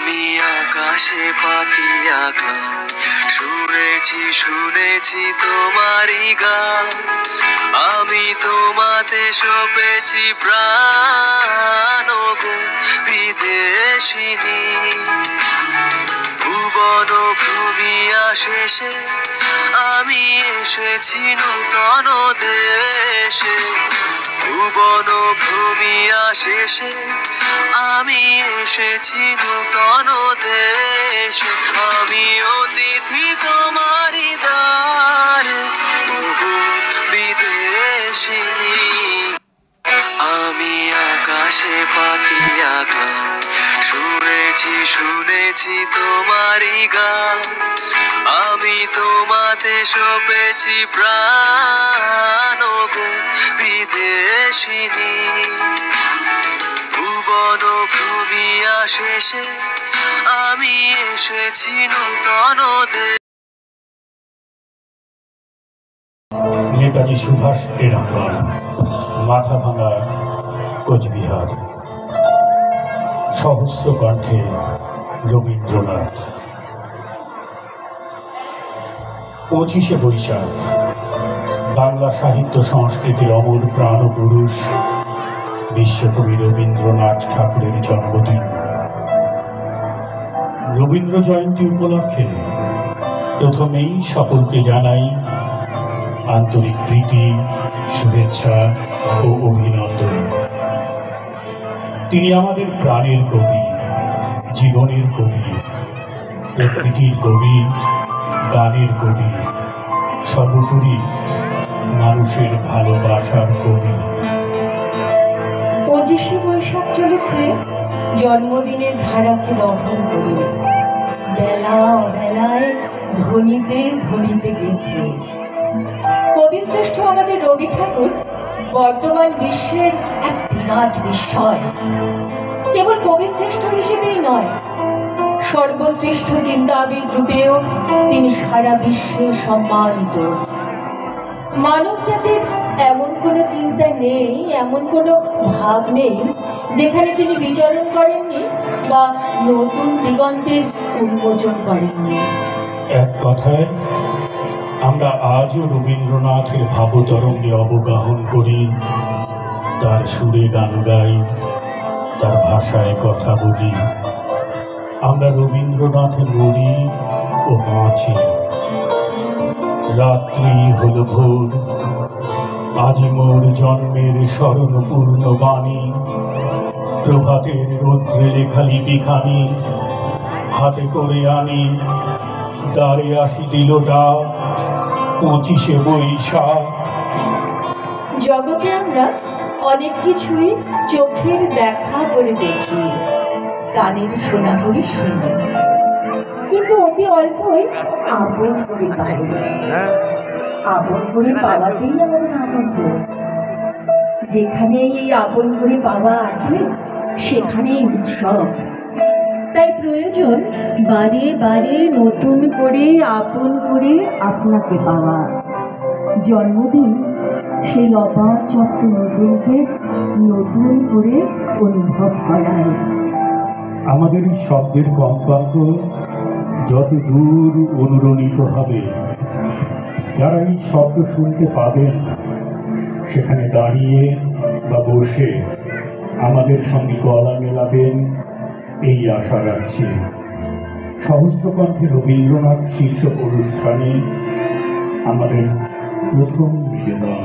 আমি আকাশে পাতিয়া গান শুনেছি তোমারই গান। আমি তোমাতে সপেছি প্রাণ গো বিদেশিনী। ভুবন ভূমিয়া শেষে আমি এসেছি নূতন দেশে। ভুবন ভূমিয়া শেষে আমি এসেছি নূতন দেশে। আমি অতিথি তোমারই দ্বারে বহু বিদেশিনী। আমি আকাশে পাতিয়া গান শুনেছি তোমারই গান। আমি তোমাতে সপেছি প্রাণ গো বিদেশিনী। ভুবন ভূমিয়া শেষে আমি এসেছি নূতন দেশে। নেতাজি সুভাষ এরকম মাথাভাঙা কোচবিহার। সহস্র কণ্ঠে রবীন্দ্রনাথ। 25শে বৈশাখ বাংলা সাহিত্য সংস্কৃতির অমর প্রাণপুরুষ বিশ্বকবি রবীন্দ্রনাথ ঠাকুরের জন্মদিন। রবীন্দ্র জয়ন্তী উপলক্ষে প্রথমেই সকলকে জানাই আন্তরিক প্রীতি, শুভেচ্ছা ও অভিনন্দন। তিনি আমাদের প্রাণের কবি, জীবনের কবি, প্রকৃতির কবি, গানের কবি, সর্বোপরি মানুষের ভালোবাসার কবি। 25শে বৈশাখ চলেছে জন্মদিনের ধারাকে বহন করে, বেলা বেলায় ধ্বনিতে ধ্বনিতে গেঁথে। কবিশ্রেষ্ঠ আমাদের রবি ঠাকুর বর্তমান বিশ্বের এক বিরাট বিস্ময়। কেবল কবিশ্রেষ্ঠ হিসেবেই নয়, সর্বশ্রেষ্ঠ চিন্তাবিদ রূপেও তিনি সারা বিশ্বে সম্মানিত। মানব জাতির এমন কোনো চিন্তা নেই, এমন কোনো ভাব নেই যেখানে তিনি বিচরণ করেননি বা নতুন দিগন্তের উন্মোচন করেননি। এক কথায় আমরা আজও রবীন্দ্রনাথের ভাবতরঙ্গে অবগাহন করি, তার সুরে গান গাই, তার ভাষায় কথা বলি। আমরা রবীন্দ্রনাথে মরি ও বাঁচি। রাত্রি হল ভোর, আজি মোর জন্মের স্মরণপূর্ণ বাণী। প্রভাতের রৌদ্রে লেখা লিপিখানি হাতে করে আনি, দ্বারে আসি দিল ডাক 25শে বৈশাখ। জগতে আমরা অনেক কিছুই চোখের দেখা করে দেখি, কানের শোনা করে শুনি, কিন্তু অতি অল্পই আপন করে পাই। আপন করে পাওয়াতেই আমাদের আনন্দ। যেখানে এই আপন করে পাওয়া আছে সেখানেই উৎসব। তাই প্রয়োজন বারে বারে নতুন করে আপন করে আপনাকে পাওয়া। জন্মদিন সেই অপার চক্র নতুনকে নতুন করে অনুভব করায়। আমাদের এই শব্দের কম্পাঙ্ক যত দূর অনুরণিত হবে, যারা এই শব্দ শুনতে পাবেন সেখানে দাঁড়িয়ে বা বসে আমাদের সঙ্গে গলা মেলাবেন, এই আশা রাখছি। সহস্র কণ্ঠে রবীন্দ্রনাথ শীর্ষক অনুষ্ঠানে আমাদের প্রথম নিবেদন।